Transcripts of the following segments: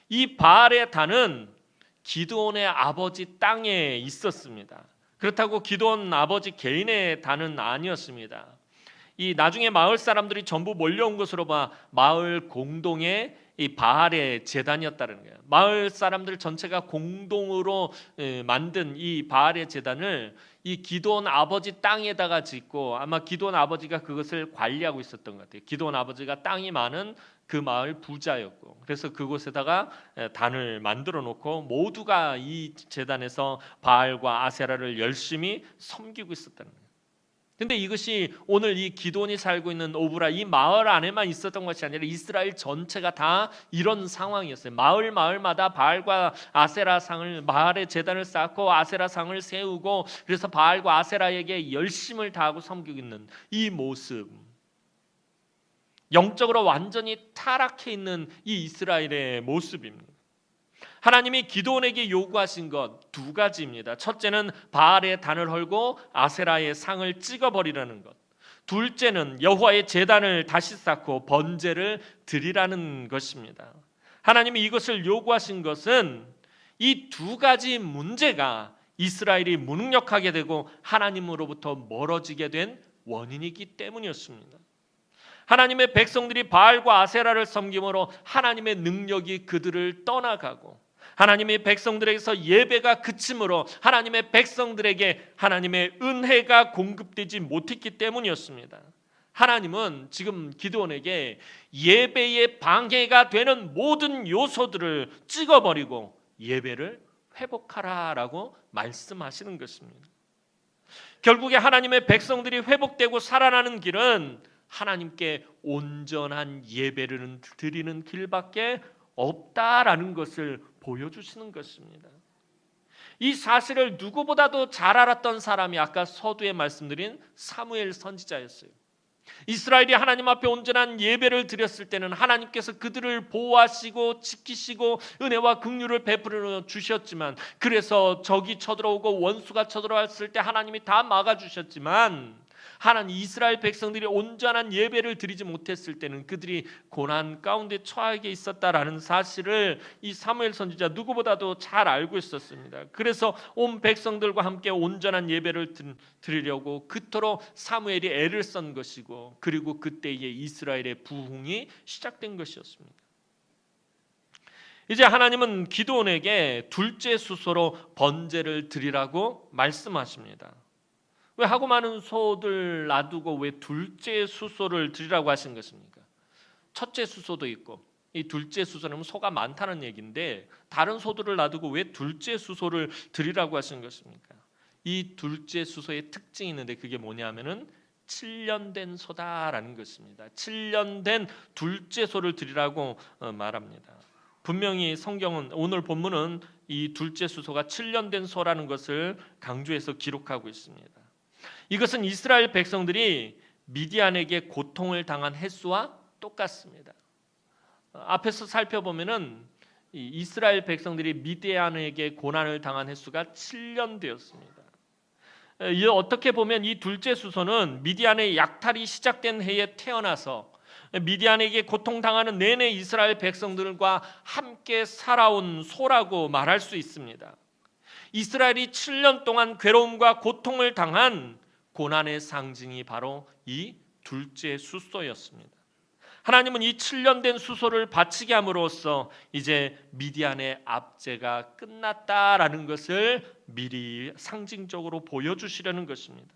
이 바알의 단은 기드온의 아버지 땅에 있었습니다. 그렇다고 기드온 아버지 개인의 단은 아니었습니다. 이 나중에 마을 사람들이 전부 몰려온 것으로 봐 마을 공동의 이 바알의 제단이었다는 거예요. 마을 사람들 전체가 공동으로 만든 이 바알의 제단을 이 기드온 아버지 땅에다가 짓고, 아마 기드온 아버지가 그것을 관리하고 있었던 것 같아요. 기드온 아버지가 땅이 많은 그 마을 부자였고, 그래서 그곳에다가 단을 만들어 놓고 모두가 이 제단에서 바알과 아세라를 열심히 섬기고 있었다는 거예요. 근데 이것이 오늘 이 기드온이 살고 있는 오브라 이 마을 안에만 있었던 것이 아니라 이스라엘 전체가 다 이런 상황이었어요. 마을마다 바알과 아세라 상을, 마을의 제단을 쌓고 아세라 상을 세우고, 그래서 바알과 아세라에게 열심을 다하고 섬기고 있는 이 모습, 영적으로 완전히 타락해 있는 이 이스라엘의 모습입니다. 하나님이 기드온에게 요구하신 것 두 가지입니다. 첫째는 바알의 단을 헐고 아세라의 상을 찍어버리라는 것. 둘째는 여호와의 제단을 다시 쌓고 번제를 드리라는 것입니다. 하나님이 이것을 요구하신 것은 이 두 가지 문제가 이스라엘이 무능력하게 되고 하나님으로부터 멀어지게 된 원인이기 때문이었습니다. 하나님의 백성들이 바알과 아세라를 섬김으로 하나님의 능력이 그들을 떠나가고, 하나님의 백성들에게서 예배가 그침으로 하나님의 백성들에게 하나님의 은혜가 공급되지 못했기 때문이었습니다. 하나님은 지금 기드온에게 예배의 방해가 되는 모든 요소들을 찍어버리고 예배를 회복하라라고 말씀하시는 것입니다. 결국에 하나님의 백성들이 회복되고 살아나는 길은 하나님께 온전한 예배를 드리는 길밖에 없다라는 것을 보여주시는 것입니다. 이 사실을 누구보다도 잘 알았던 사람이 아까 서두에 말씀드린 사무엘 선지자였어요. 이스라엘이 하나님 앞에 온전한 예배를 드렸을 때는 하나님께서 그들을 보호하시고 지키시고 은혜와 긍휼을 베풀어 주셨지만, 그래서 적이 쳐들어오고 원수가 쳐들어왔을 때 하나님이 다 막아주셨지만, 하나님 이스라엘 백성들이 온전한 예배를 드리지 못했을 때는 그들이 고난 가운데 처하게 있었다라는 사실을 이 사무엘 선지자 누구보다도 잘 알고 있었습니다. 그래서 온 백성들과 함께 온전한 예배를 드리려고 그토록 사무엘이 애를 쓴 것이고, 그리고 그때에 이스라엘의 부흥이 시작된 것이었습니다. 이제 하나님은 기드온에게 둘째 수소로 번제를 드리라고 말씀하십니다. 왜 하고 많은 소들 놔두고 왜 둘째 수소를 드리라고 하신 것입니까? 첫째 수소도 있고 이 둘째 수소는 소가 많다는 얘기인데, 다른 소들을 놔두고 왜 둘째 수소를 드리라고 하신 것입니까? 이 둘째 수소의 특징이 있는데 그게 뭐냐면은 7년 된 소다라는 것입니다. 7년 된 둘째 소를 드리라고 말합니다. 분명히 성경은, 오늘 본문은 이 둘째 수소가 7년 된 소라는 것을 강조해서 기록하고 있습니다. 이것은 이스라엘 백성들이 미디안에게 고통을 당한 횟수와 똑같습니다. 앞에서 살펴보면은 이스라엘 백성들이 미디안에게 고난을 당한 횟수가 7년 되었습니다. 어떻게 보면 이 둘째 수소는 미디안의 약탈이 시작된 해에 태어나서 미디안에게 고통당하는 내내 이스라엘 백성들과 함께 살아온 소라고 말할 수 있습니다. 이스라엘이 7년 동안 괴로움과 고통을 당한 고난의 상징이 바로 이 둘째 수소였습니다. 하나님은 이 7년 된 수소를 바치게 함으로써 이제 미디안의 압제가 끝났다라는 것을 미리 상징적으로 보여주시려는 것입니다.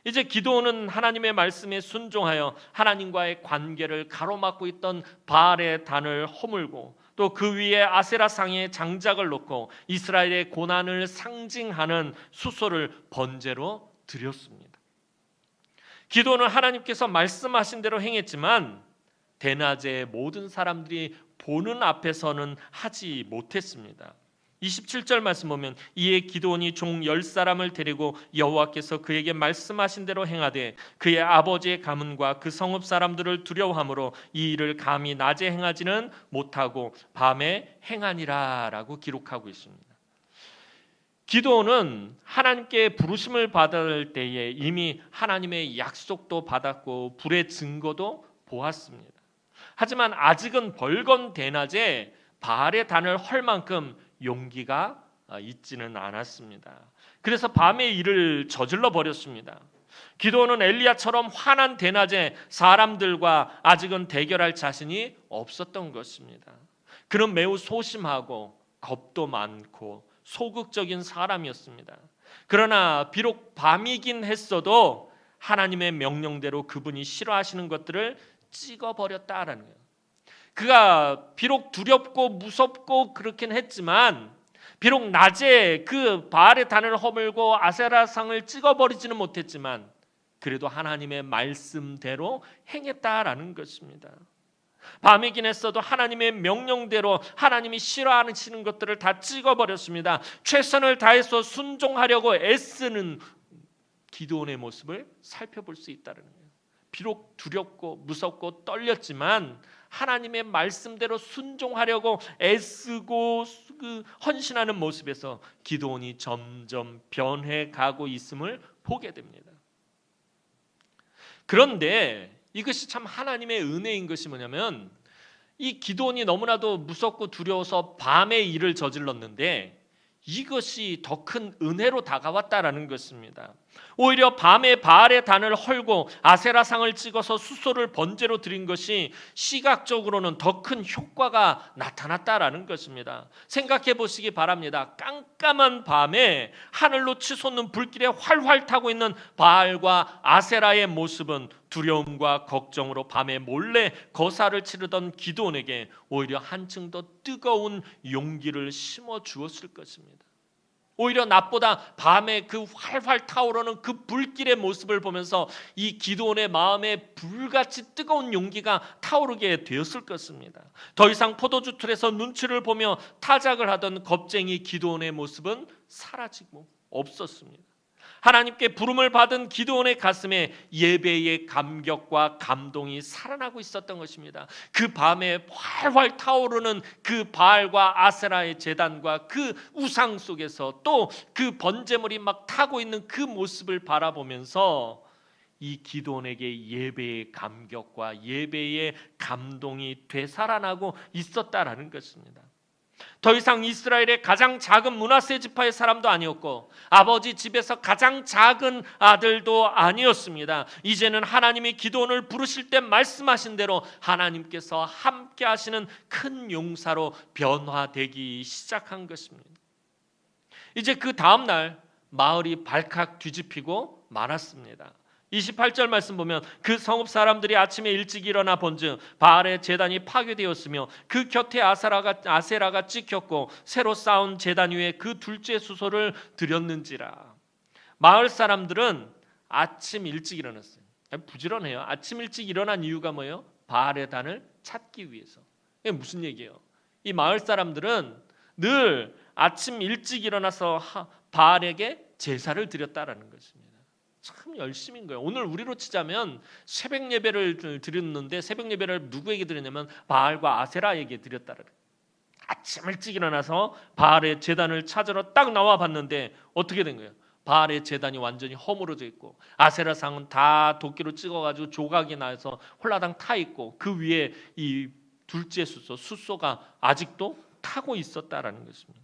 이제 기드온은 하나님의 말씀에 순종하여 하나님과의 관계를 가로막고 있던 바알의 단을 허물고, 또 그 위에 아세라 상에 장작을 놓고 이스라엘의 고난을 상징하는 수소를 번제로 드렸습니다. 기드온은 하나님께서 말씀하신 대로 행했지만 대낮에 모든 사람들이 보는 앞에서는 하지 못했습니다. 27절 말씀 보면, 이에 기드온이 종 10사람을 데리고 여호와께서 그에게 말씀하신 대로 행하되 그의 아버지의 가문과 그 성읍 사람들을 두려워함으로 이 일을 감히 낮에 행하지는 못하고 밤에 행하니라 라고 기록하고 있습니다. 기드온은 하나님께 부르심을 받을 때에 이미 하나님의 약속도 받았고 불의 증거도 보았습니다. 하지만 아직은 벌건 대낮에 바알의 단을 헐 만큼 용기가 있지는 않았습니다. 그래서 밤에 일을 저질러 버렸습니다. 기도는 엘리야처럼 환한 대낮에 사람들과 아직은 대결할 자신이 없었던 것입니다. 그는 매우 소심하고 겁도 많고 소극적인 사람이었습니다. 그러나 비록 밤이긴 했어도 하나님의 명령대로 그분이 싫어하시는 것들을 찍어버렸다라는 거예요. 그가 비록 두렵고 무섭고 그렇긴 했지만 비록 낮에 그 바알의 단을 허물고 아세라 상을 찍어버리지는 못했지만 그래도 하나님의 말씀대로 행했다라는 것입니다. 밤이긴 했어도 하나님의 명령대로 하나님이 싫어하시는 것들을 다 찍어버렸습니다. 최선을 다해서 순종하려고 애쓰는 기드온의 모습을 살펴볼 수 있다는 거예요. 비록 두렵고 무섭고 떨렸지만 하나님의 말씀대로 순종하려고 애쓰고 헌신하는 모습에서 기드온이 점점 변해가고 있음을 보게 됩니다. 그런데 이것이 참 하나님의 은혜인 것이 뭐냐면 이 기드온이 너무나도 무섭고 두려워서 밤에 일을 저질렀는데 이것이 더 큰 은혜로 다가왔다라는 것입니다. 오히려 밤에 바알의 단을 헐고 아세라상을 찍어서 수소를 번제로 드린 것이 시각적으로는 더 큰 효과가 나타났다라는 것입니다. 생각해 보시기 바랍니다. 깜깜한 밤에 하늘로 치솟는 불길에 활활 타고 있는 바알과 아세라의 모습은 두려움과 걱정으로 밤에 몰래 거사를 치르던 기드온에게 오히려 한층 더 뜨거운 용기를 심어 주었을 것입니다. 오히려 낮보다 밤에 그 활활 타오르는 그 불길의 모습을 보면서 이 기드온의 마음에 불같이 뜨거운 용기가 타오르게 되었을 것입니다. 더 이상 포도주 틀에서 눈치를 보며 타작을 하던 겁쟁이 기드온의 모습은 사라지고 없었습니다. 하나님께 부름을 받은 기드온의 가슴에 예배의 감격과 감동이 살아나고 있었던 것입니다. 그 밤에 활활 타오르는 그 바알과 아세라의 제단과 그 우상 속에서 또 그 번제물이 막 타고 있는 그 모습을 바라보면서 이 기드온에게 예배의 감격과 예배의 감동이 되살아나고 있었다라는 것입니다. 더 이상 이스라엘의 가장 작은 므낫세 지파의 사람도 아니었고 아버지 집에서 가장 작은 아들도 아니었습니다. 이제는 하나님이 기드온을 부르실 때 말씀하신 대로 하나님께서 함께 하시는 큰 용사로 변화되기 시작한 것입니다. 이제 그 다음 날 마을이 발칵 뒤집히고 말았습니다. 28절 말씀 보면 그 성읍 사람들이 아침에 일찍 일어나 본즉 바알의 제단이 파괴되었으며 그 곁에 아세라가 찍혔고 새로 쌓은 제단 위에 그 둘째 수소를 드렸는지라. 마을 사람들은 아침 일찍 일어났어요. 부지런해요. 아침 일찍 일어난 이유가 뭐예요? 바알의 단을 찾기 위해서. 이게 무슨 얘기예요? 이 마을 사람들은 늘 아침 일찍 일어나서 바알에게 제사를 드렸다라는 것입니다. 참 열심인 거예요. 오늘 우리로 치자면 새벽 예배를 드렸는데 새벽 예배를 누구에게 드렸냐면 바알과 아세라에게 드렸다는 거예요. 아침 일찍 일어나서 바알의 제단을 찾으러 딱 나와 봤는데 어떻게 된 거예요? 바알의 제단이 완전히 허물어져 있고 아세라 상은 다 도끼로 찍어가지고 조각이 나서 홀라당 타 있고 그 위에 이 둘째 수소가 아직도 타고 있었다라는 것입니다.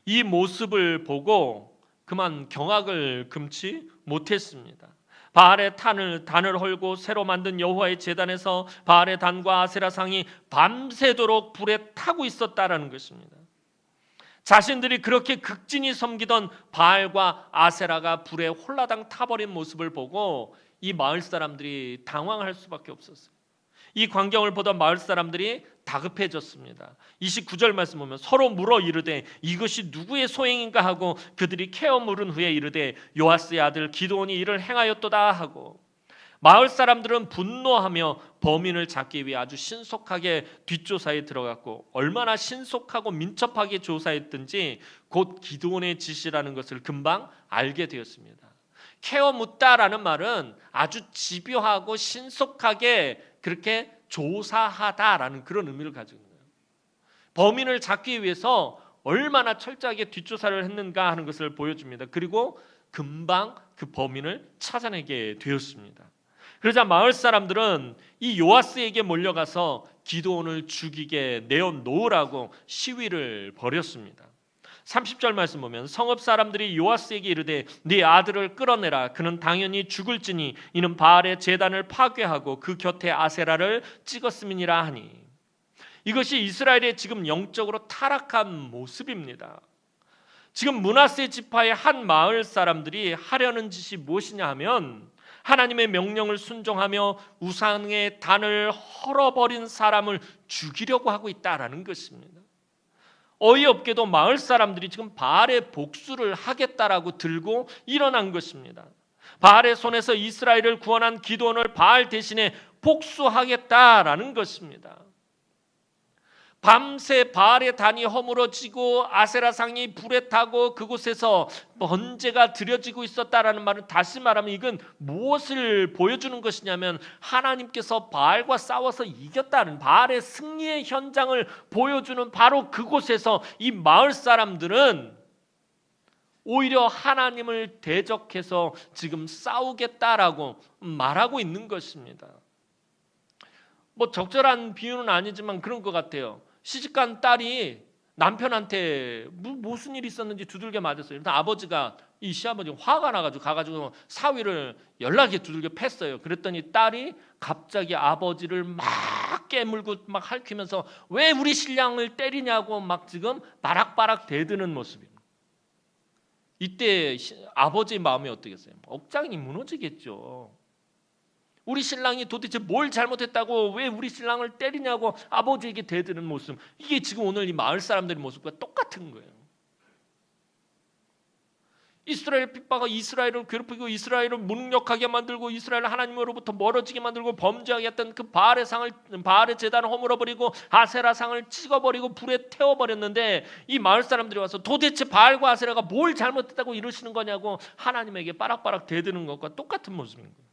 이 모습을 보고 그만 경악을 금치 못했습니다. 바알의 단을 헐고 새로 만든 여호와의 제단에서 바알의 단과 아세라 상이 밤새도록 불에 타고 있었다라는 것입니다. 자신들이 그렇게 극진히 섬기던 바알과 아세라가 불에 홀라당 타버린 모습을 보고 이 마을 사람들이 당황할 수밖에 없었어요. 이 광경을 보던 마을 사람들이 다급해졌습니다. 29절 말씀 보면 서로 물어 이르되 이것이 누구의 소행인가 하고 그들이 캐어 물은 후에 이르되 요아스의 아들 기드온이 이를 행하였도다 하고 마을 사람들은 분노하며 범인을 잡기 위해 아주 신속하게 뒷조사에 들어갔고 얼마나 신속하고 민첩하게 조사했든지 곧 기드온의 지시라는 것을 금방 알게 되었습니다. 캐어 묻다라는 말은 아주 집요하고 신속하게 그렇게 조사하다라는 그런 의미를 가지고 있는 거예요. 범인을 잡기 위해서 얼마나 철저하게 뒷조사를 했는가 하는 것을 보여줍니다. 그리고 금방 그 범인을 찾아내게 되었습니다. 그러자 마을 사람들은 이 요아스에게 몰려가서 기드온을 죽이게 내어놓으라고 시위를 벌였습니다. 30절 말씀 보면 성읍 사람들이 요아스에게 이르되 네 아들을 끌어내라. 그는 당연히 죽을지니 이는 바알의 제단을 파괴하고 그 곁에 아세라를 찍었음이니라 하니. 이것이 이스라엘의 지금 영적으로 타락한 모습입니다. 지금 므낫세 지파의 한 마을 사람들이 하려는 짓이 무엇이냐 하면 하나님의 명령을 순종하며 우상의 단을 헐어버린 사람을 죽이려고 하고 있다라는 것입니다. 어이없게도 마을 사람들이 지금 바알의 복수를 하겠다라고 들고 일어난 것입니다. 바알의 손에서 이스라엘을 구원한 기드온을 바알 대신에 복수하겠다라는 것입니다. 밤새 바알의 단이 허물어지고 아세라상이 불에 타고 그곳에서 번제가 드려지고 있었다라는 말은 다시 말하면 이건 무엇을 보여주는 것이냐면 하나님께서 바알과 싸워서 이겼다는 바알의 승리의 현장을 보여주는 바로 그곳에서 이 마을 사람들은 오히려 하나님을 대적해서 지금 싸우겠다라고 말하고 있는 것입니다. 뭐 적절한 비유는 아니지만 그런 것 같아요. 시집간 딸이 남편한테 무슨 일이 있었는지 두들겨 맞았어요. 일단 아버지가 이 시아버지가 화가 나가지고 가가지고 사위를 연락에 두들겨 팼어요. 그랬더니 딸이 갑자기 아버지를 막 깨물고 막 핥히면서 왜 우리 신랑을 때리냐고 막 지금 바락바락 대드는 모습입니다. 이때 아버지의 마음이 어떻겠어요? 억장이 무너지겠죠. 우리 신랑이 도대체 뭘 잘못했다고 왜 우리 신랑을 때리냐고 아버지에게 대드는 모습, 이게 지금 오늘 이 마을 사람들의 모습과 똑같은 거예요. 이스라엘 핍박과 이스라엘을 괴롭히고 이스라엘을 무능력하게 만들고 이스라엘을 하나님으로부터 멀어지게 만들고 범죄하게 했던 그 바알의 제단을 허물어버리고 아세라 상을 찍어버리고 불에 태워버렸는데 이 마을 사람들이 와서 도대체 바알과 아세라가 뭘 잘못했다고 이러시는 거냐고 하나님에게 빠락빠락 대드는 것과 똑같은 모습인 거예요.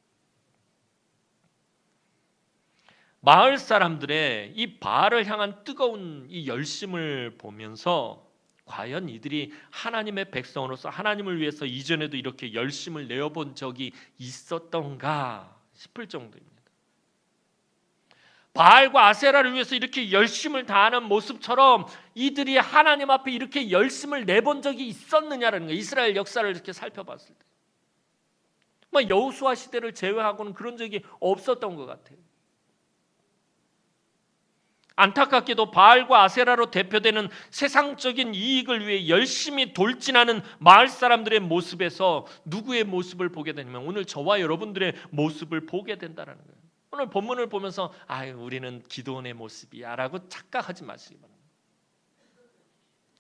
마을 사람들의 이 바알을 향한 뜨거운 이 열심을 보면서 과연 이들이 하나님의 백성으로서 하나님을 위해서 이전에도 이렇게 열심을 내어본 적이 있었던가 싶을 정도입니다. 바알과 아세라를 위해서 이렇게 열심을 다하는 모습처럼 이들이 하나님 앞에 이렇게 열심을 내본 적이 있었느냐라는 거예요. 이스라엘 역사를 이렇게 살펴봤을 때 여호수아 시대를 제외하고는 그런 적이 없었던 것 같아요. 안타깝게도 바알과 아세라로 대표되는 세상적인 이익을 위해 열심히 돌진하는 마을 사람들의 모습에서 누구의 모습을 보게 되냐면 오늘 저와 여러분들의 모습을 보게 된다는 거예요. 오늘 본문을 보면서 우리는 기드온의 모습이야 라고 착각하지 마시기 바랍니다.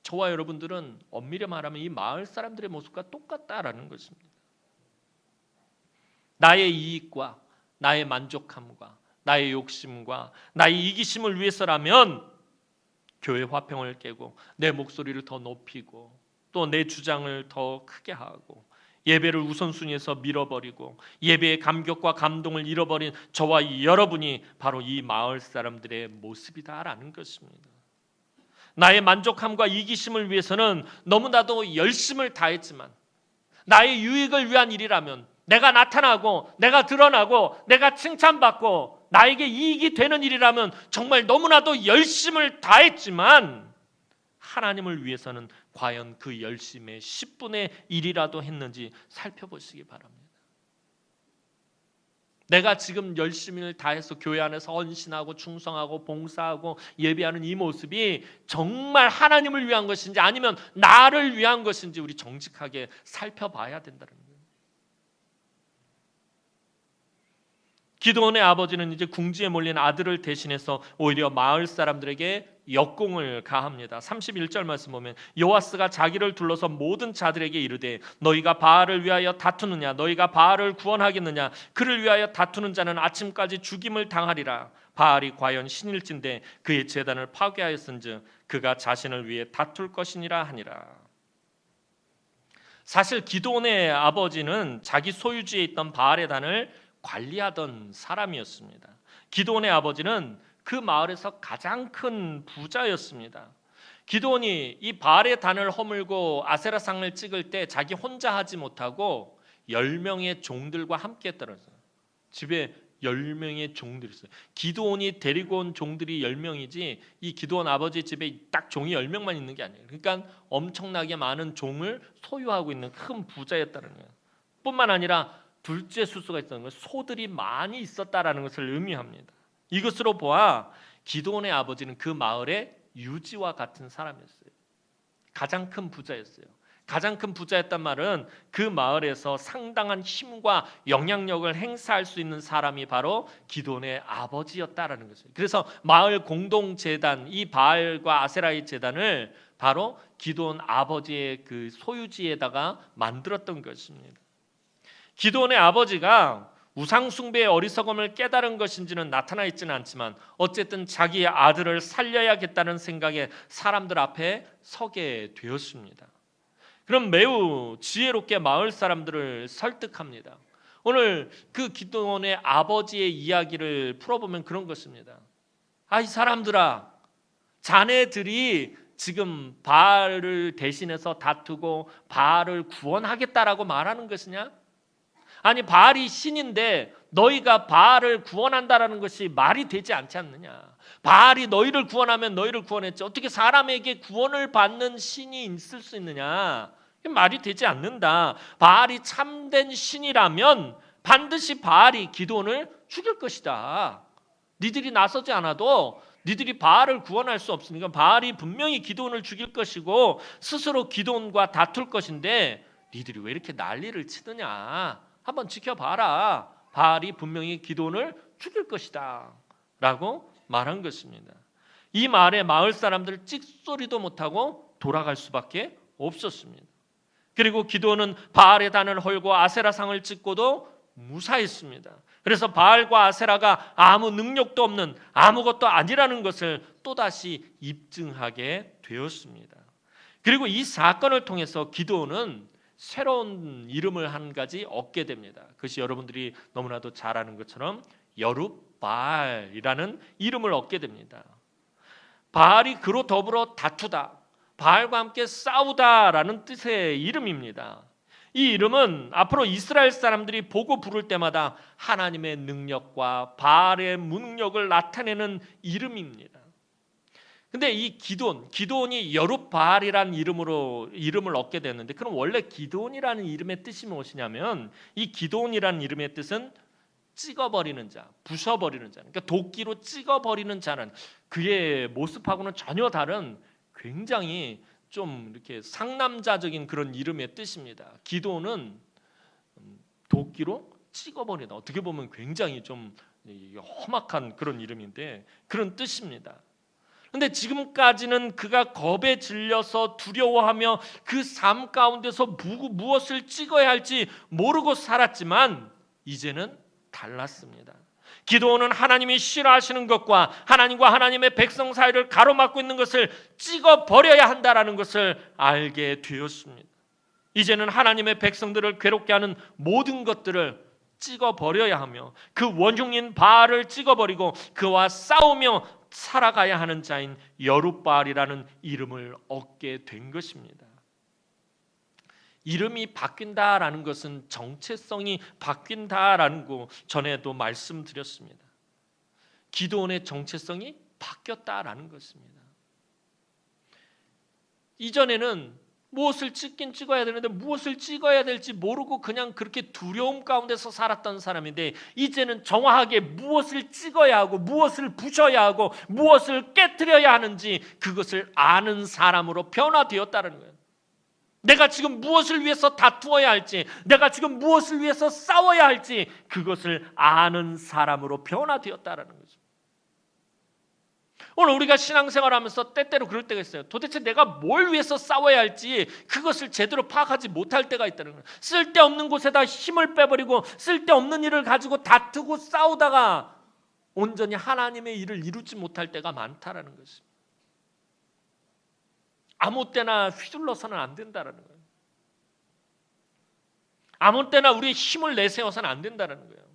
저와 여러분들은 엄밀히 말하면 이 마을 사람들의 모습과 똑같다라는 것입니다. 나의 이익과 나의 만족함과 나의 욕심과 나의 이기심을 위해서라면 교회 화평을 깨고 내 목소리를 더 높이고 또 내 주장을 더 크게 하고 예배를 우선순위에서 밀어버리고 예배의 감격과 감동을 잃어버린 저와 여러분이 바로 이 마을 사람들의 모습이다라는 것입니다. 나의 만족함과 이기심을 위해서는 너무나도 열심을 다했지만 나의 유익을 위한 일이라면 내가 나타나고 내가 드러나고 내가 칭찬받고 나에게 이익이 되는 일이라면 정말 너무나도 열심을 다했지만 하나님을 위해서는 과연 그 열심의 10분의 1이라도 했는지 살펴보시기 바랍니다. 내가 지금 열심을 다해서 교회 안에서 헌신하고 충성하고 봉사하고 예배하는 이 모습이 정말 하나님을 위한 것인지 아니면 나를 위한 것인지 우리 정직하게 살펴봐야 된다는 거예요. 기드온의 아버지는 이제 궁지에 몰린 아들을 대신해서 오히려 마을 사람들에게 역공을 가합니다. 31절 말씀 보면 요아스가 자기를 둘러서 모든 자들에게 이르되 너희가 바알을 위하여 다투느냐 너희가 바알을 구원하겠느냐 그를 위하여 다투는 자는 아침까지 죽임을 당하리라. 바알이 과연 신일진데 그의 제단을 파괴하였은즉 그가 자신을 위해 다툴 것이니라 하니라. 사실 기드온의 아버지는 자기 소유지에 있던 바알의 단을 관리하던 사람이었습니다. 기드온의 아버지는 그 마을에서 가장 큰 부자였습니다. 기드온이 이 바알의 단을 허물고 아세라상을 찍을 때 자기 혼자 하지 못하고 10명의 종들과 함께 했더라고요. 집에 10명의 종들이 있어요. 기드온이 데리고 온 종들이 10명이지 이 기드온 아버지 집에 딱 종이 10명만 있는 게 아니에요. 그러니까 엄청나게 많은 종을 소유하고 있는 큰 부자였다는 거예요. 뿐만 아니라 둘째 수소가 있었던 거예요. 소들이 많이 있었다라는 것을 의미합니다. 이것으로 보아 기드온의 아버지는 그 마을의 유지와 같은 사람이었어요. 가장 큰 부자였어요. 가장 큰 부자였단 말은 그 마을에서 상당한 힘과 영향력을 행사할 수 있는 사람이 바로 기드온의 아버지였다라는 것이에요. 그래서 마을 공동 제단, 이 바알과 아세라의 제단을 바로 기드온 아버지의 그 소유지에다가 만들었던 것입니다. 기드온의 아버지가 우상 숭배의 어리석음을 깨달은 것인지는 나타나 있지는 않지만 어쨌든 자기의 아들을 살려야겠다는 생각에 사람들 앞에 서게 되었습니다. 그럼 매우 지혜롭게 마을 사람들을 설득합니다. 오늘 그 기드온의 아버지의 이야기를 풀어보면 그런 것입니다. 이 사람들아, 자네들이 지금 바알을 대신해서 다투고 바알을 구원하겠다라고 말하는 것이냐? 아니, 바알이 신인데 너희가 바알을 구원한다라는 것이 말이 되지 않지 않느냐? 바알이 너희를 구원하면 너희를 구원했지 어떻게 사람에게 구원을 받는 신이 있을 수 있느냐? 말이 되지 않는다. 바알이 참된 신이라면 반드시 바알이 기드온을 죽일 것이다. 니들이 나서지 않아도 니들이 바알을 구원할 수 없으니까 바알이 분명히 기드온을 죽일 것이고 스스로 기드온과 다툴 것인데 니들이 왜 이렇게 난리를 치느냐? 한번 지켜봐라. 바알이 분명히 기드온을 죽일 것이다 라고 말한 것입니다. 이 말에 마을 사람들 찍소리도 못하고 돌아갈 수밖에 없었습니다. 그리고 기드온은 바알의 단을 헐고 아세라상을 찍고도 무사했습니다. 그래서 바알과 아세라가 아무 능력도 없는 아무것도 아니라는 것을 또다시 입증하게 되었습니다. 그리고 이 사건을 통해서 기드온은 새로운 이름을 한 가지 얻게 됩니다. 그것이 여러분들이 너무나도 잘 아는 것처럼 여룻바알이라는 이름을 얻게 됩니다. 바알이 그로 더불어 다투다, 바알과 함께 싸우다라는 뜻의 이름입니다. 이 이름은 앞으로 이스라엘 사람들이 보고 부를 때마다 하나님의 능력과 바알의 무능력을 나타내는 이름입니다. 근데 이 기드온이 여룻바알이라는 이름을 얻게 됐는데, 그럼 원래 기드온이라는 이름의 뜻이 무엇이냐면, 이 기드온이라는 이름의 뜻은 찍어버리는 자, 부숴버리는 자, 그러니까 도끼로 찍어버리는 자는, 그의 모습하고는 전혀 다른 굉장히 좀 이렇게 상남자적인 그런 이름의 뜻입니다. 기드온은 도끼로 찍어버리다. 어떻게 보면 굉장히 좀 험악한 그런 이름인데 그런 뜻입니다. 그런데 지금까지는 그가 겁에 질려서 두려워하며 그 삶 가운데서 무엇을 찍어야 할지 모르고 살았지만 이제는 달랐습니다. 기드온은 하나님이 싫어하시는 것과 하나님과 하나님의 백성 사이를 가로막고 있는 것을 찍어버려야 한다는 것을 알게 되었습니다. 이제는 하나님의 백성들을 괴롭게 하는 모든 것들을 찍어버려야 하며 그 원흉인 바알을 찍어버리고 그와 싸우며 살아가야 하는 자인 여룻바알이라는 이름을 얻게 된 것입니다. 이름이 바뀐다라는 것은 정체성이 바뀐다라는 거 전에도 말씀드렸습니다. 기드온의 정체성이 바뀌었다라는 것입니다. 이전에는 무엇을 찍긴 찍어야 되는데 무엇을 찍어야 될지 모르고 그냥 그렇게 두려움 가운데서 살았던 사람인데, 이제는 정확하게 무엇을 찍어야 하고 무엇을 부셔야 하고 무엇을 깨트려야 하는지 그것을 아는 사람으로 변화되었다는 거예요. 내가 지금 무엇을 위해서 다투어야 할지, 내가 지금 무엇을 위해서 싸워야 할지 그것을 아는 사람으로 변화되었다는 거죠. 오늘 우리가 신앙생활하면서 때때로 그럴 때가 있어요. 도대체 내가 뭘 위해서 싸워야 할지 그것을 제대로 파악하지 못할 때가 있다는 거예요. 쓸데없는 곳에다 힘을 빼버리고 쓸데없는 일을 가지고 다투고 싸우다가 온전히 하나님의 일을 이루지 못할 때가 많다라는 것입니다. 아무 때나 휘둘러서는 안 된다는 거예요. 아무 때나 우리의 힘을 내세워서는 안 된다는 거예요.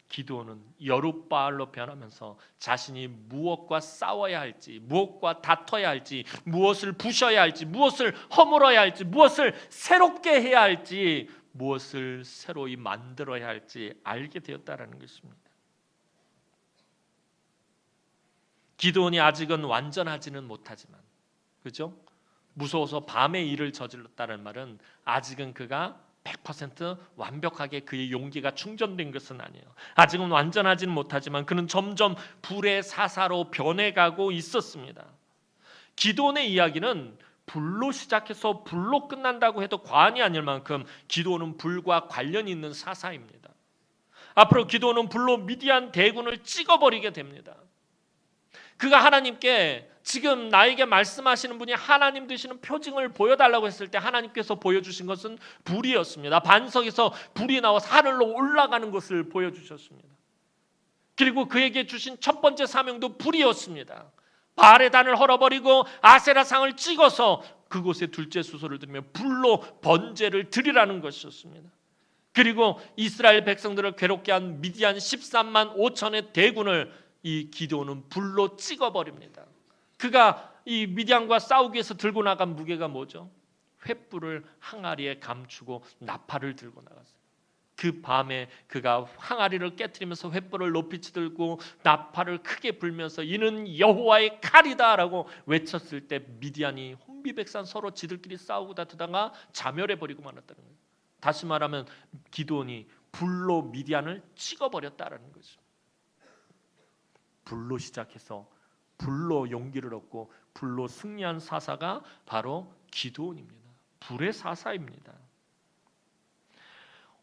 기드온은 여룻바알로 변하면서 자신이 무엇과 싸워야 할지, 무엇과 다퉈야 할지, 무엇을 부셔야 할지, 무엇을 허물어야 할지, 무엇을 새롭게 해야 할지 무엇을 새로이 만들어야 할지 알게 되었다라는 것입니다. 기드온이 아직은 완전하지는 못하지만, 그죠? 무서워서 밤에 일을 저질렀다는 말은 아직은 그가 100% 완벽하게 그의 용기가 충전된 것은 아니에요. 아직은 완전하지는 못하지만 그는 점점 불의 사사로 변해가고 있었습니다. 기드온의 이야기는 불로 시작해서 불로 끝난다고 해도 과언이 아닐 만큼 기드온은 불과 관련이 있는 사사입니다. 앞으로 기드온은 불로 미디안 대군을 찍어버리게 됩니다. 그가 하나님께 지금 나에게 말씀하시는 분이 하나님 되시는 표징을 보여달라고 했을 때 하나님께서 보여주신 것은 불이었습니다. 반석에서 불이 나와서 하늘로 올라가는 것을 보여주셨습니다. 그리고 그에게 주신 첫 번째 사명도 불이었습니다. 바알의 단을 헐어버리고 아세라 상을 찍어서 그곳에 둘째 수소를 들며 불로 번제를 드리라는 것이었습니다. 그리고 이스라엘 백성들을 괴롭게 한 미디안 13만 5천의 대군을 이 기드온은 불로 찍어버립니다. 그가 이 미디안과 싸우기 위해서 들고 나간 무게가 뭐죠? 횃불을 항아리에 감추고 나팔을 들고 나갔어요. 그 밤에 그가 항아리를 깨트리면서 횃불을 높이 들고 나팔을 크게 불면서 이는 여호와의 칼이다라고 외쳤을 때 미디안이 혼비백산 서로 지들끼리 싸우고 다투다가 자멸해버리고 말았다는 거예요. 다시 말하면 기드온이 불로 미디안을 찍어버렸다라는 거죠. 불로 시작해서 불로 용기를 얻고 불로 승리한 사사가 바로 기드온입니다. 불의 사사입니다.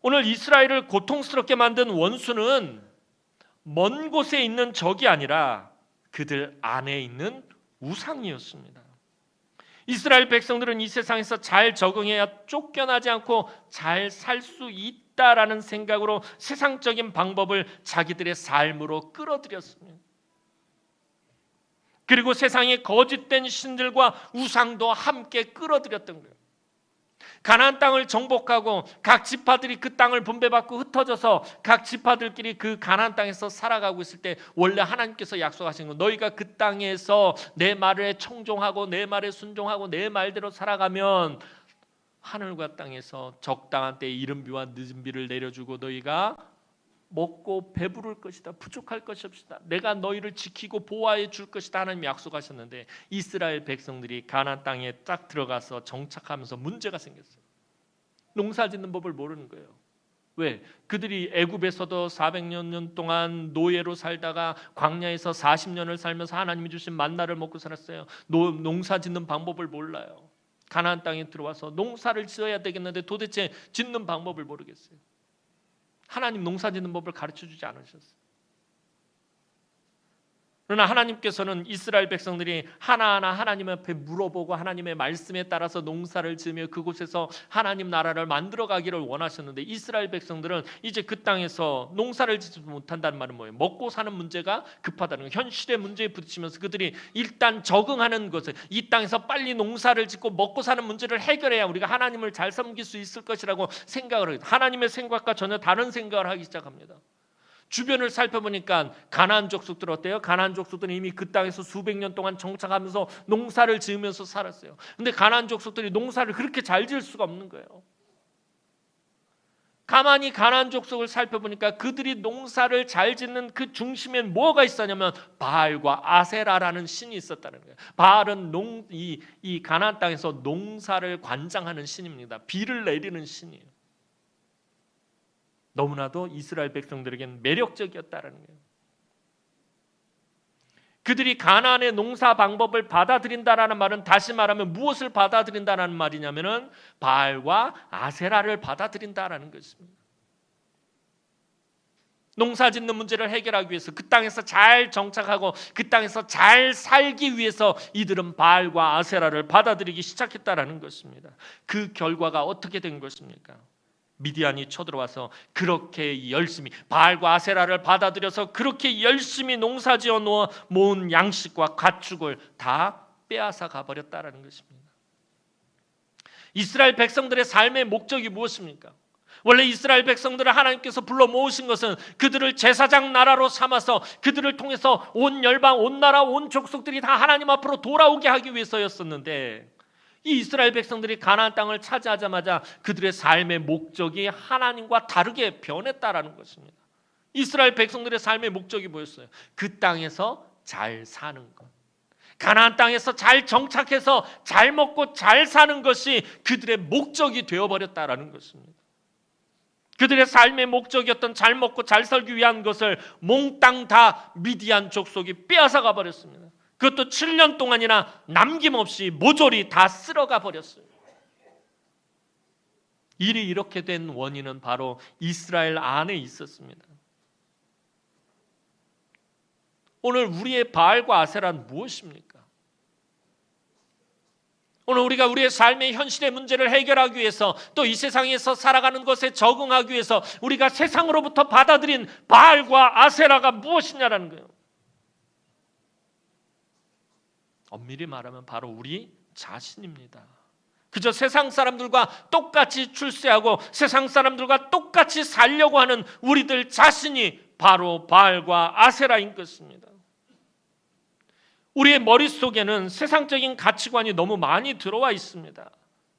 오늘 이스라엘을 고통스럽게 만든 원수는 먼 곳에 있는 적이 아니라 그들 안에 있는 우상이었습니다. 이스라엘 백성들은 이 세상에서 잘 적응해야 쫓겨나지 않고 잘 살 수 있다라는 생각으로 세상적인 방법을 자기들의 삶으로 끌어들였습니다. 그리고 세상의 거짓된 신들과 우상도 함께 끌어들였던 거예요. 가나안 땅을 정복하고 각 지파들이 그 땅을 분배받고 흩어져서 각 지파들끼리 그 가나안 땅에서 살아가고 있을 때 원래 하나님께서 약속하신 건 너희가 그 땅에서 내 말에 청종하고 내 말에 순종하고 내 말대로 살아가면 하늘과 땅에서 적당한 때에 이른 비와 늦은 비를 내려주고 너희가 먹고 배부를 것이다. 부족할 것이 없이다. 내가 너희를 지키고 보호해 줄 것이다. 하나님이 약속하셨는데 이스라엘 백성들이 가나안 땅에 딱 들어가서 정착하면서 문제가 생겼어요. 농사짓는 법을 모르는 거예요. 왜? 그들이 애굽에서도 400년 동안 노예로 살다가 광야에서 40년을 살면서 하나님이 주신 만나를 먹고 살았어요. 농사짓는 방법을 몰라요. 가나안 땅에 들어와서 농사를 지어야 되겠는데 도대체 짓는 방법을 모르겠어요. 하나님 농사짓는 법을 가르쳐주지 않으셨어요. 그러나 하나님께서는 이스라엘 백성들이 하나하나 하나님 앞에 물어보고 하나님의 말씀에 따라서 농사를 지으며 그곳에서 하나님 나라를 만들어가기를 원하셨는데 이스라엘 백성들은 이제 그 땅에서 농사를 짓지 못한다는 말은 뭐예요? 먹고 사는 문제가 급하다는 거예요. 현실의 문제에 부딪히면서 그들이 일단 적응하는 것을 이 땅에서 빨리 농사를 짓고 먹고 사는 문제를 해결해야 우리가 하나님을 잘 섬길 수 있을 것이라고 생각을 해요. 하나님의 생각과 전혀 다른 생각을 하기 시작합니다. 주변을 살펴보니까 가나안 족속들 어때요? 가나안 족속들은 이미 그 땅에서 수백 년 동안 정착하면서 농사를 지으면서 살았어요. 근데 가나안 족속들이 농사를 그렇게 잘 지을 수가 없는 거예요. 가만히 가나안 족속을 살펴보니까 그들이 농사를 잘 짓는 그 중심엔 뭐가 있었냐면 바알과 아세라라는 신이 있었다는 거예요. 바알은 이 가나안 땅에서 농사를 관장하는 신입니다. 비를 내리는 신이에요. 너무나도 이스라엘 백성들에겐 매력적이었다는 거예요. 그들이 가나안의 농사 방법을 받아들인다라는 말은 다시 말하면 무엇을 받아들인다라는 말이냐면은 바알과 아세라를 받아들인다라는 것입니다. 농사 짓는 문제를 해결하기 위해서 그 땅에서 잘 정착하고 그 땅에서 잘 살기 위해서 이들은 바알과 아세라를 받아들이기 시작했다라는 것입니다. 그 결과가 어떻게 된 것입니까? 미디안이 쳐들어와서 그렇게 열심히 바알과 아세라를 받아들여서 그렇게 열심히 농사지어 모은 양식과 가축을 다 빼앗아 가버렸다라는 것입니다. 이스라엘 백성들의 삶의 목적이 무엇입니까? 원래 이스라엘 백성들을 하나님께서 불러 모으신 것은 그들을 제사장 나라로 삼아서 그들을 통해서 온 열방, 온 나라, 온 족속들이 다 하나님 앞으로 돌아오게 하기 위해서였었는데 이 이스라엘 백성들이 가나안 땅을 차지하자마자 그들의 삶의 목적이 하나님과 다르게 변했다라는 것입니다. 이스라엘 백성들의 삶의 목적이 뭐였어요? 그 땅에서 잘 사는 것, 가나안 땅에서 잘 정착해서 잘 먹고 잘 사는 것이 그들의 목적이 되어버렸다라는 것입니다. 그들의 삶의 목적이었던 잘 먹고 잘 살기 위한 것을 몽땅 다 미디안 족속이 빼앗아가 버렸습니다. 그것도 7년 동안이나 남김없이 모조리 다 쓸어가 버렸어요. 일이 이렇게 된 원인은 바로 이스라엘 안에 있었습니다. 오늘 우리의 바알과 아세라는 무엇입니까? 오늘 우리가 우리의 삶의 현실의 문제를 해결하기 위해서 또 이 세상에서 살아가는 것에 적응하기 위해서 우리가 세상으로부터 받아들인 바알과 아세라가 무엇이냐라는 거예요. 엄밀히 말하면 바로 우리 자신입니다. 그저 세상 사람들과 똑같이 출세하고 세상 사람들과 똑같이 살려고 하는 우리들 자신이 바로 바알과 아세라인 것입니다. 우리의 머릿속에는 세상적인 가치관이 너무 많이 들어와 있습니다.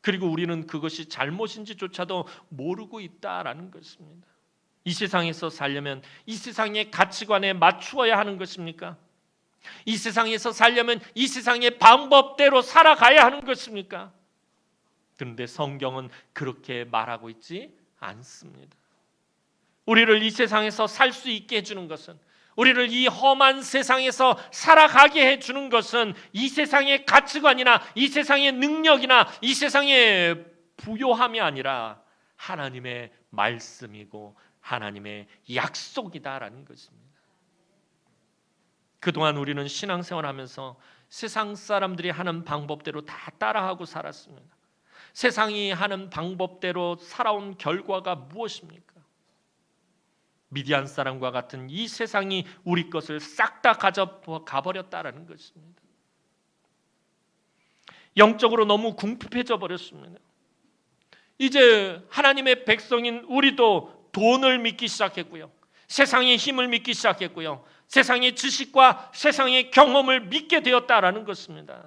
그리고 우리는 그것이 잘못인지조차도 모르고 있다라는 것입니다. 이 세상에서 살려면 이 세상의 가치관에 맞추어야 하는 것입니까? 이 세상에서 살려면 이 세상의 방법대로 살아가야 하는 것입니까? 그런데 성경은 그렇게 말하고 있지 않습니다. 우리를 이 세상에서 살 수 있게 해주는 것은, 우리를 이 험한 세상에서 살아가게 해주는 것은 이 세상의 가치관이나 이 세상의 능력이나 이 세상의 부요함이 아니라 하나님의 말씀이고 하나님의 약속이다라는 것입니다. 그동안 우리는 신앙생활하면서 세상 사람들이 하는 방법대로 다 따라하고 살았습니다. 세상이 하는 방법대로 살아온 결과가 무엇입니까? 미디안 사람과 같은 이 세상이 우리 것을 싹 다 가져가 버렸다라는 것입니다. 영적으로 너무 궁핍해져 버렸습니다. 이제 하나님의 백성인 우리도 돈을 믿기 시작했고요. 세상의 힘을 믿기 시작했고요. 세상의 지식과 세상의 경험을 믿게 되었다라는 것입니다.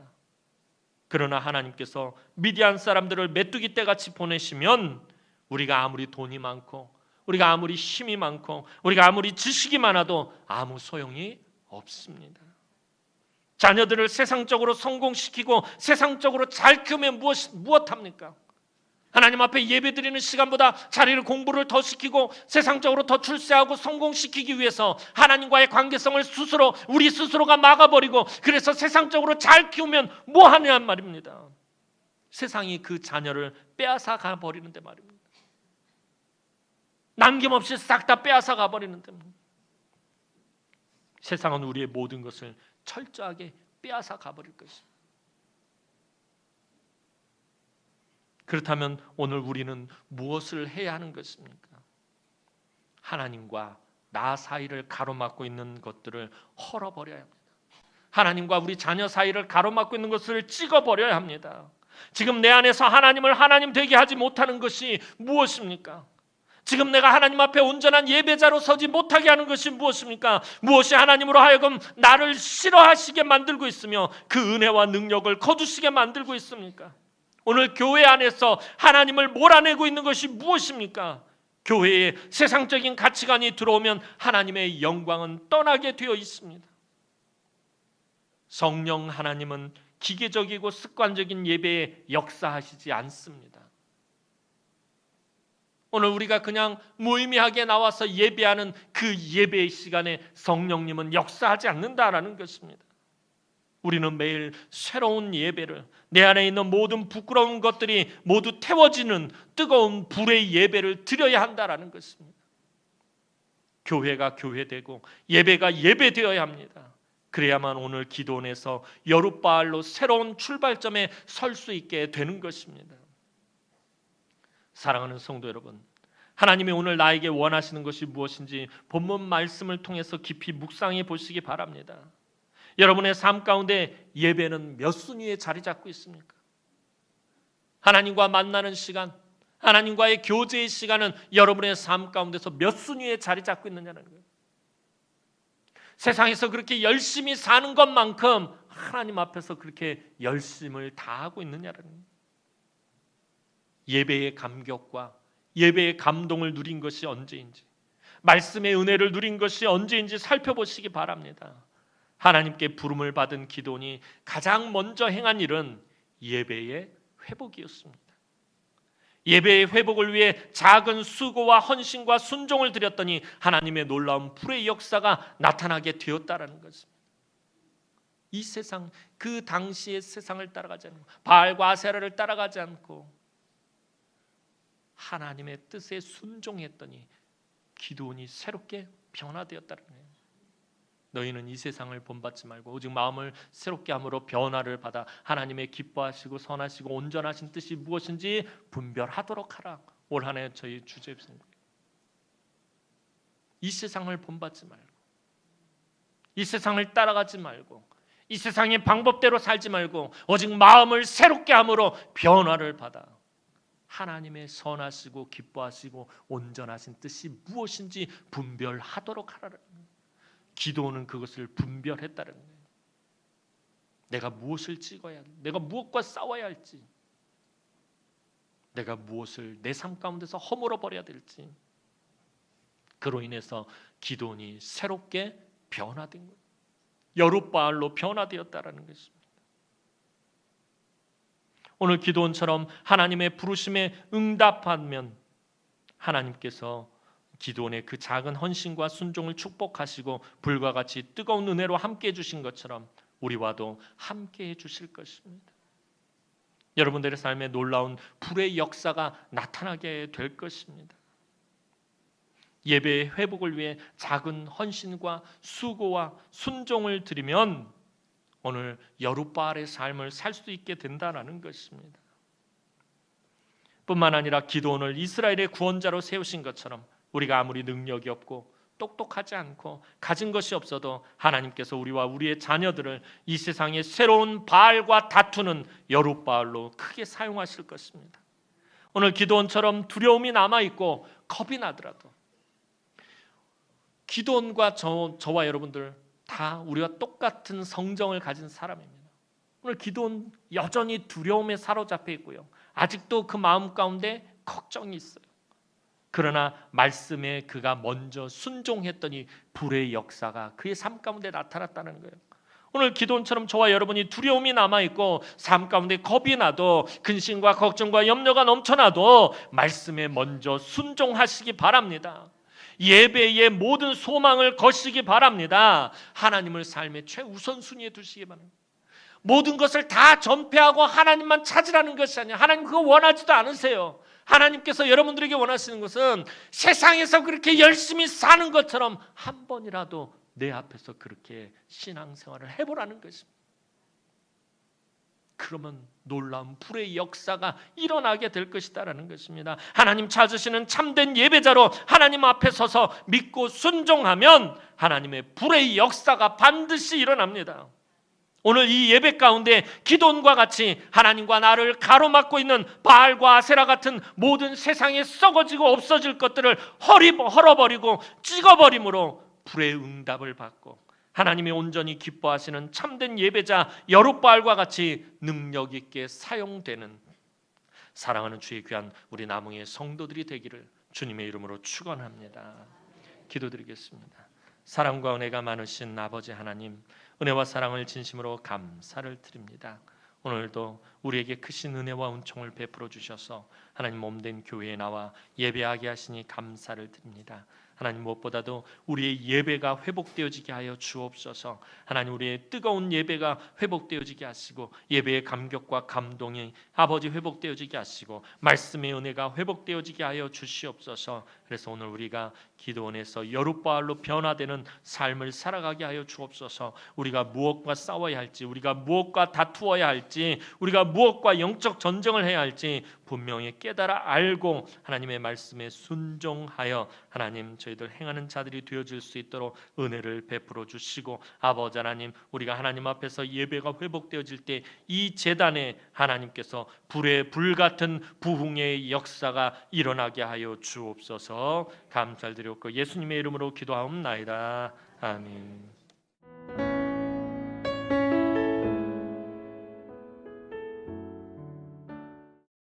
그러나 하나님께서 미디안 사람들을 메뚜기 떼같이 보내시면 우리가 아무리 돈이 많고 우리가 아무리 힘이 많고 우리가 아무리 지식이 많아도 아무 소용이 없습니다. 자녀들을 세상적으로 성공시키고 세상적으로 잘 키우면 무엇합니까? 하나님 앞에 예배드리는 시간보다 자리를 공부를 더 시키고 세상적으로 더 출세하고 성공시키기 위해서 하나님과의 관계성을 우리 스스로가 막아버리고 그래서 세상적으로 잘 키우면 뭐 하냐는 말입니다. 세상이 그 자녀를 빼앗아 가버리는데 말입니다. 남김없이 싹 다 빼앗아 가버리는데 세상은 우리의 모든 것을 철저하게 빼앗아 가버릴 것입니다. 그렇다면 오늘 우리는 무엇을 해야 하는 것입니까? 하나님과 나 사이를 가로막고 있는 것들을 헐어버려야 합니다. 하나님과 우리 자녀 사이를 가로막고 있는 것을 찍어버려야 합니다. 지금 내 안에서 하나님을 하나님 되게 하지 못하는 것이 무엇입니까? 지금 내가 하나님 앞에 온전한 예배자로 서지 못하게 하는 것이 무엇입니까? 무엇이 하나님으로 하여금 나를 싫어하시게 만들고 있으며 그 은혜와 능력을 거두시게 만들고 있습니까? 오늘 교회 안에서 하나님을 몰아내고 있는 것이 무엇입니까? 교회에 세상적인 가치관이 들어오면 하나님의 영광은 떠나게 되어 있습니다. 성령 하나님은 기계적이고 습관적인 예배에 역사하시지 않습니다. 오늘 우리가 그냥 무의미하게 나와서 예배하는 그 예배의 시간에 성령님은 역사하지 않는다라는 것입니다. 우리는 매일 새로운 예배를, 내 안에 있는 모든 부끄러운 것들이 모두 태워지는 뜨거운 불의 예배를 드려야 한다라는 것입니다. 교회가 교회되고 예배가 예배되어야 합니다. 그래야만 오늘 기도원에서 여룻바알로 새로운 출발점에 설 수 있게 되는 것입니다. 사랑하는 성도 여러분, 하나님이 오늘 나에게 원하시는 것이 무엇인지 본문 말씀을 통해서 깊이 묵상해 보시기 바랍니다. 여러분의 삶 가운데 예배는 몇 순위에 자리 잡고 있습니까? 하나님과 만나는 시간, 하나님과의 교제의 시간은 여러분의 삶 가운데서 몇 순위에 자리 잡고 있느냐는 거예요. 세상에서 그렇게 열심히 사는 것만큼 하나님 앞에서 그렇게 열심을 다하고 있느냐는 거예요. 예배의 감격과 예배의 감동을 누린 것이 언제인지, 말씀의 은혜를 누린 것이 언제인지 살펴보시기 바랍니다. 하나님께 부름을 받은 기도니 가장 먼저 행한 일은 예배의 회복이었습니다. 예배의 회복을 위해 작은 수고와 헌신과 순종을 드렸더니 하나님의 놀라운 불의 역사가 나타나게 되었다라는 것입니다. 이 세상, 그 당시의 세상을 따라가지 않고 바알과 아세라를 따라가지 않고 하나님의 뜻에 순종했더니 기드온이 새롭게 변화되었다는 거예요. 너희는 이 세상을 본받지 말고 오직 마음을 새롭게 함으로 변화를 받아 하나님의 기뻐하시고 선하시고 온전하신 뜻이 무엇인지 분별하도록 하라. 올 한 해 저희 주제입니다. 이 세상을 본받지 말고, 이 세상을 따라가지 말고, 이 세상의 방법대로 살지 말고 오직 마음을 새롭게 함으로 변화를 받아 하나님의 선하시고 기뻐하시고 온전하신 뜻이 무엇인지 분별하도록 하라는 거예요. 기도는 그것을 분별했다는 거예요. 내가 무엇을 찍어야 할지, 내가 무엇과 싸워야 할지, 내가 무엇을 내 삶 가운데서 허물어 버려야 될지, 그로 인해서 기도니 새롭게 변화된 거예요. 여룻바알로 변화되었다라는 것입니다. 오늘 기도원처럼 하나님의 부르심에 응답하면 하나님께서 기도원의 그 작은 헌신과 순종을 축복하시고 불과 같이 뜨거운 은혜로 함께 해주신 것처럼 우리와도 함께 해주실 것입니다. 여러분들의 삶에 놀라운 불의 역사가 나타나게 될 것입니다. 예배의 회복을 위해 작은 헌신과 수고와 순종을 드리면 오늘 여룻바알의 삶을 살 수 있게 된다는 것입니다. 뿐만 아니라 기드온을 이스라엘의 구원자로 세우신 것처럼 우리가 아무리 능력이 없고 똑똑하지 않고 가진 것이 없어도 하나님께서 우리와 우리의 자녀들을 이 세상의 새로운 바알과 다투는 여룻바알로 크게 사용하실 것입니다. 오늘 기드온처럼 두려움이 남아있고 겁이 나더라도 기드온과 저와 여러분들 다 우리와 똑같은 성정을 가진 사람입니다. 오늘 기드온 여전히 두려움에 사로잡혀 있고요. 아직도 그 마음 가운데 걱정이 있어요. 그러나 말씀에 그가 먼저 순종했더니 불의 역사가 그의 삶 가운데 나타났다는 거예요. 오늘 기드온처럼 저와 여러분이 두려움이 남아있고 삶 가운데 겁이 나도 근심과 걱정과 염려가 넘쳐나도 말씀에 먼저 순종하시기 바랍니다. 예배의 모든 소망을 거시기 바랍니다. 하나님을 삶의 최우선순위에 두시기 바랍니다. 모든 것을 다 전폐하고 하나님만 찾으라는 것이 아니라 하나님 그거 원하지도 않으세요. 하나님께서 여러분들에게 원하시는 것은 세상에서 그렇게 열심히 사는 것처럼 한 번이라도 내 앞에서 그렇게 신앙생활을 해보라는 것입니다. 그러면 놀라운 불의 역사가 일어나게 될 것이다라는 것입니다. 하나님 찾으시는 참된 예배자로 하나님 앞에 서서 믿고 순종하면 하나님의 불의 역사가 반드시 일어납니다. 오늘 이 예배 가운데 기드온과 같이 하나님과 나를 가로막고 있는 바알과 아세라 같은 모든 세상에 썩어지고 없어질 것들을 헐어버리고 찍어버림으로 불의 응답을 받고 하나님이 온전히 기뻐하시는 참된 예배자 여룻바알과 같이 능력 있게 사용되는 사랑하는 주의 귀한 우리 남흥의 성도들이 되기를 주님의 이름으로 축원합니다. 기도드리겠습니다. 사랑과 은혜가 많으신 아버지 하나님, 은혜와 사랑을 진심으로 감사를 드립니다. 오늘도 우리에게 크신 은혜와 은총을 베풀어 주셔서 하나님 몸된 교회에 나와 예배하게 하시니 감사를 드립니다. 하나님 무엇보다도 우리의 예배가 회복되어지게 하여 주옵소서. 하나님 우리의 뜨거운 예배가 회복되어지게 하시고 예배의 감격과 감동이 아버지 회복되어지게 하시고 말씀의 은혜가 회복되어지게 하여 주시옵소서. 그래서 오늘 우리가 기드온에서 여룻바알로 변화되는 삶을 살아가게 하여 주옵소서. 우리가 무엇과 싸워야 할지, 우리가 무엇과 다투어야 할지, 우리가 무엇과 영적 전쟁을 해야 할지 분명히 깨달아 알고 하나님의 말씀에 순종하여 하나님 저희들 행하는 자들이 되어질 수 있도록 은혜를 베풀어 주시고 아버지 하나님 우리가 하나님 앞에서 예배가 회복되어질 때 이 제단에 하나님께서 불의 불같은 부흥의 역사가 일어나게 하여 주옵소서. 감사를 드렸고 예수님의 이름으로 기도하옵나이다. 아멘.